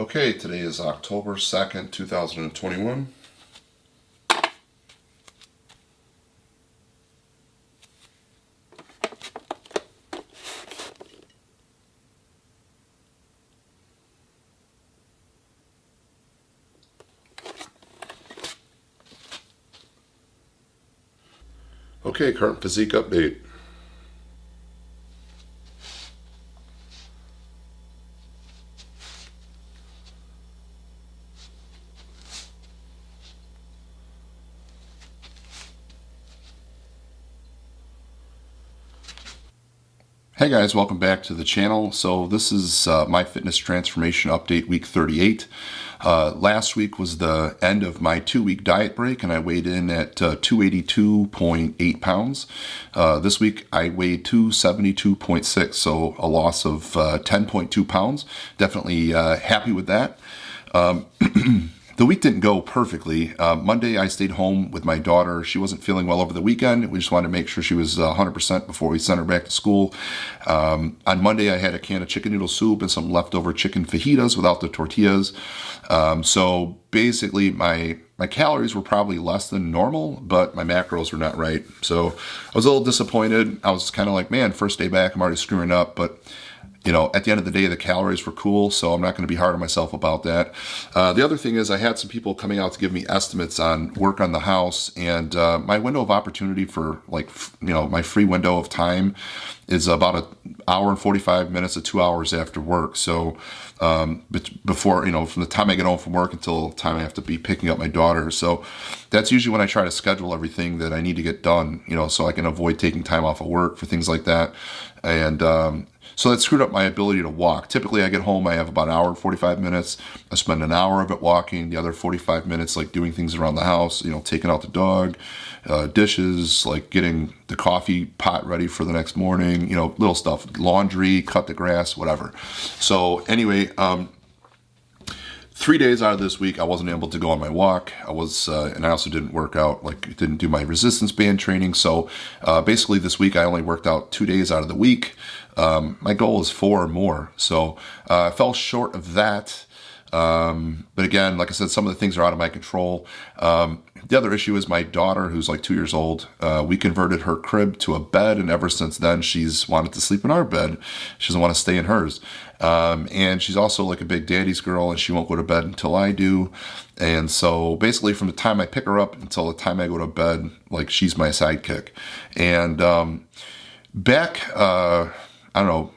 Okay, today is October 2nd, 2021. Okay, current physique update. Hey guys, welcome back to the channel. So this is my fitness transformation update week 38. Last week was the end of my 2-week diet break and I weighed in at 282.8 pounds. This week I weighed 272.6, so a loss of 10.2 pounds. Definitely happy with that. The week didn't go perfectly. Monday, I stayed home with my daughter. She wasn't feeling well over the weekend. We just wanted to make sure she was 100% before we sent her back to school. On Monday, I had a can of chicken noodle soup and some leftover chicken fajitas without the tortillas. So basically, my calories were probably less than normal, but my macros were not right. So I was a little disappointed. I was kind of like, man, first day back, I'm already screwing up, but you know, at the end of the day, the calories were cool, so I'm not going to be hard on myself about that. The other thing is I had some people coming out to give me estimates on work on the house, and my window of opportunity for, like, my free window of time is about an hour and 45 minutes to 2 hours after work. So before, from the time I get home from work until the time I have to be picking up my daughter. So that's usually when I try to schedule everything that I need to get done, so I can avoid taking time off of work for things like that. And so that screwed up my ability to walk. Typically, I get home, I have about an hour and 45 minutes. I spend an hour of it walking, the other 45 minutes like doing things around the house, taking out the dog, dishes, like getting the coffee pot ready for the next morning, little stuff, laundry, cut the grass, whatever. So anyway, 3 days out of this week, I wasn't able to go on my walk. And I also didn't work out, didn't do my resistance band training. So basically this week, I only worked out 2 days out of the week. My goal is 4 or more. So I fell short of that. But again, like I said, some of the things are out of my control. The other issue is my daughter, who's like 2 years old. We converted her crib to a bed, and ever since then, she's wanted to sleep in our bed. She doesn't want to stay in hers. And she's also like a big daddy's girl, and she won't go to bed until I do. And so basically from the time I pick her up until the time I go to bed, like she's my sidekick. And I don't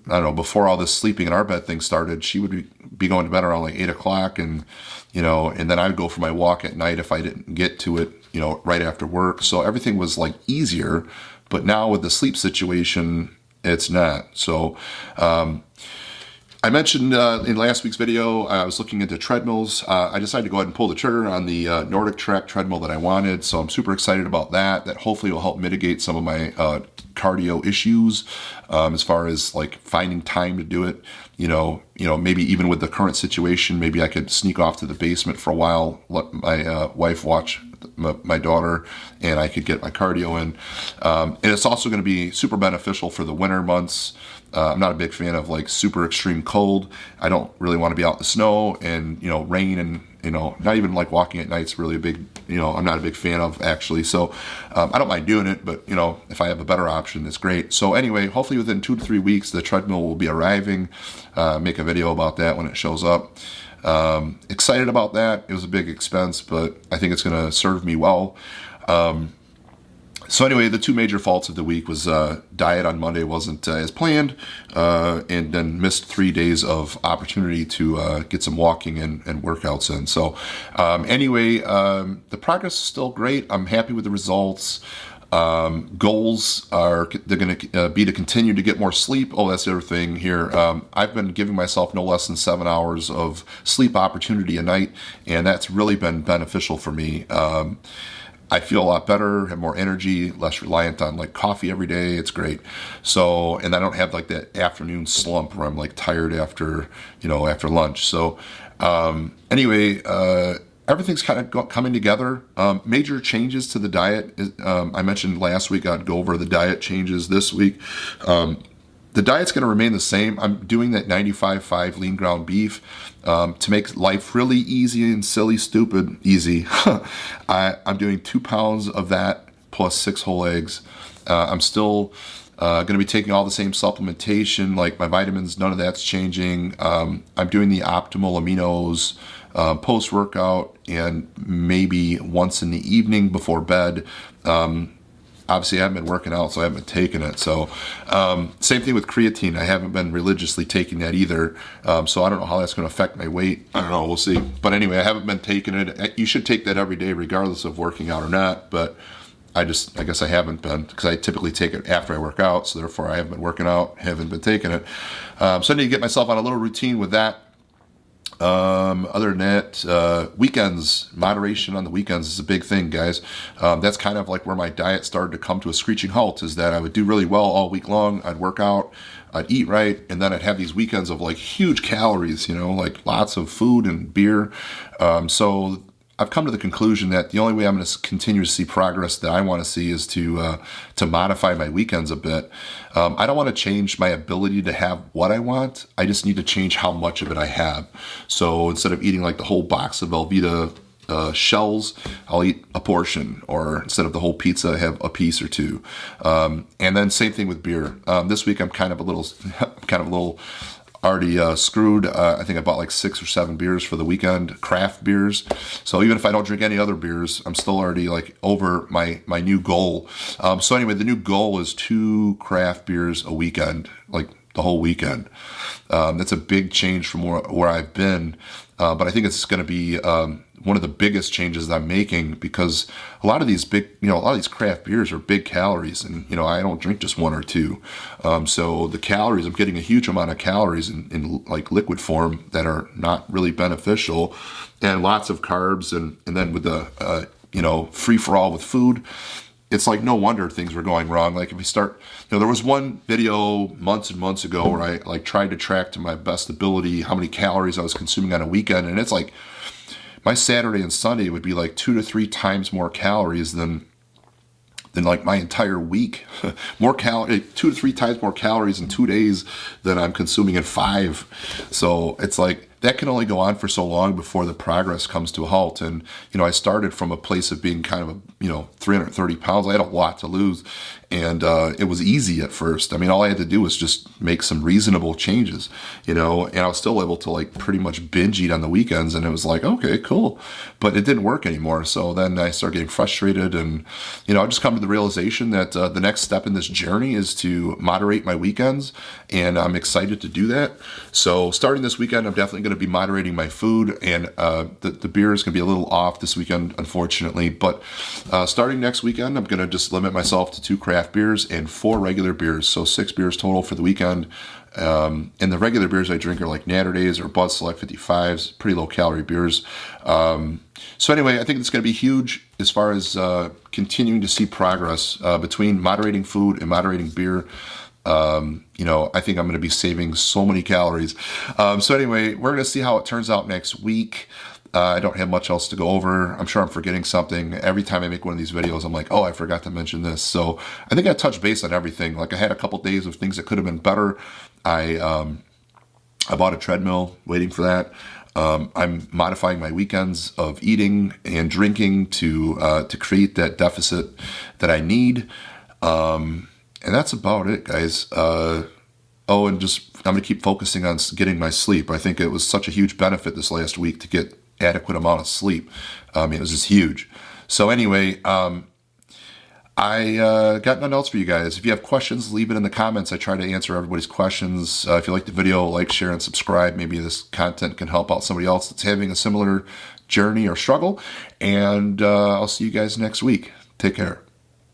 know, before all this sleeping in our bed thing started, she would be going to bed around like 8 o'clock, and then I would go for my walk at night if I didn't get to it, right after work. So everything was like easier, but now with the sleep situation, it's not. So, I mentioned in last week's video, I was looking into treadmills. I decided to go ahead and pull the trigger on the Nordic Track treadmill that I wanted. So I'm super excited about that. That hopefully will help mitigate some of my cardio issues as far as like finding time to do it. Maybe even with the current situation, maybe I could sneak off to the basement for a while, let my wife watch my daughter, and I could get my cardio in. And it's also going to be super beneficial for the winter months. I'm not a big fan of like super extreme cold. I don't really want to be out in the snow and, rain, and, not even like walking at night's really a big, I'm not a big fan of actually. So I don't mind doing it, but, if I have a better option, it's great. So anyway, hopefully within 2 to 3 weeks, the treadmill will be arriving. Make a video about that when it shows up. Excited about that. It was a big expense, but I think it's going to serve me well. So anyway, the 2 major faults of the week was diet on Monday wasn't as planned, and then missed 3 days of opportunity to get some walking and workouts in. So anyway, the progress is still great. I'm happy with the results. Goals are, they're going to be to continue to get more sleep. Oh, that's the other thing here. I've been giving myself no less than 7 hours of sleep opportunity a night, and that's really been beneficial for me. I feel a lot better, have more energy, less reliant on like coffee every day. It's great. So, and I don't have like that afternoon slump where I'm like tired after lunch. So, anyway, everything's kind of coming together. Major changes to the diet. I mentioned last week I'd go over the diet changes this week. the diet's going to remain the same. I'm doing that 95.5 lean ground beef to make life really easy and silly, stupid, easy. I'm doing 2 pounds of that plus 6 whole eggs. I'm still going to be taking all the same supplementation, like my vitamins, none of that's changing. I'm doing the optimal aminos post-workout and maybe once in the evening before bed. Obviously, I haven't been working out, so I haven't been taking it. So same thing with creatine. I haven't been religiously taking that either. So I don't know how that's going to affect my weight. I don't know. We'll see. But anyway, I haven't been taking it. You should take that every day regardless of working out or not. But I guess I haven't been because I typically take it after I work out. So therefore, I haven't been working out, haven't been taking it. So I need to get myself on a little routine with that. Other than that, weekends, moderation on the weekends is a big thing, guys. That's kind of like where my diet started to come to a screeching halt, is that I would do really well all week long. I'd work out, I'd eat right, and then I'd have these weekends of like huge calories, like lots of food and beer. So I've come to the conclusion that the only way I'm going to continue to see progress that I want to see is to modify my weekends a bit. I don't want to change my ability to have what I want. I just need to change how much of it I have. So instead of eating like the whole box of Velveeta shells, I'll eat a portion, or instead of the whole pizza, have a piece or two. And then same thing with beer. This week I'm kind of a little already screwed. I think I bought like 6 or 7 beers for the weekend, craft beers. So even if I don't drink any other beers, I'm still already like over my new goal. So anyway, the new goal is 2 craft beers a weekend, like the whole weekend. That's a big change from where I've been. But I think it's going to be one of the biggest changes that I'm making, because a lot of these craft beers are big calories, and I don't drink just 1 or 2. So the calories, I'm getting a huge amount of calories in like liquid form that are not really beneficial, and lots of carbs, and then with the free for all with food. It's like no wonder things were going wrong. Like if we start, there was one video months and months ago where I like tried to track to my best ability how many calories I was consuming on a weekend, and it's like my Saturday and Sunday would be like 2 to 3 times more calories than like my entire week. 2 to 3 times more calories in 2 days than I'm consuming in 5. So it's like that can only go on for so long before the progress comes to a halt. And I started from a place of being kind of 330 pounds. I had a lot to lose, and it was easy at first. I mean, all I had to do was just make some reasonable changes, and I was still able to like pretty much binge eat on the weekends, and it was like, okay, cool. But it didn't work anymore. So then I started getting frustrated, and I just come to the realization that the next step in this journey is to moderate my weekends, and I'm excited to do that. So starting this weekend, I'm definitely going to be moderating my food, and the beer is going to be a little off this weekend, unfortunately. But starting next weekend, I'm going to just limit myself to 2 craft beers and 4 regular beers, so 6 beers total for the weekend. And the regular beers I drink are like Natter Days or Bud Select 55s, pretty low calorie beers. So anyway, I think it's going to be huge as far as continuing to see progress between moderating food and moderating beer. I think I'm going to be saving so many calories. So anyway, we're going to see how it turns out next week. I don't have much else to go over. I'm sure I'm forgetting something. Every time I make one of these videos, I'm like, oh, I forgot to mention this. So I think I touched base on everything. Like I had a couple days of things that could have been better. I bought a treadmill, waiting for that. I'm modifying my weekends of eating and drinking to create that deficit that I need. And that's about it, guys. And I'm going to keep focusing on getting my sleep. I think it was such a huge benefit this last week to get adequate amount of sleep. It was just huge. So anyway, I got nothing else for you guys. If you have questions, leave it in the comments. I try to answer everybody's questions. If you like the video, like, share, and subscribe. Maybe this content can help out somebody else that's having a similar journey or struggle. And I'll see you guys next week. Take care.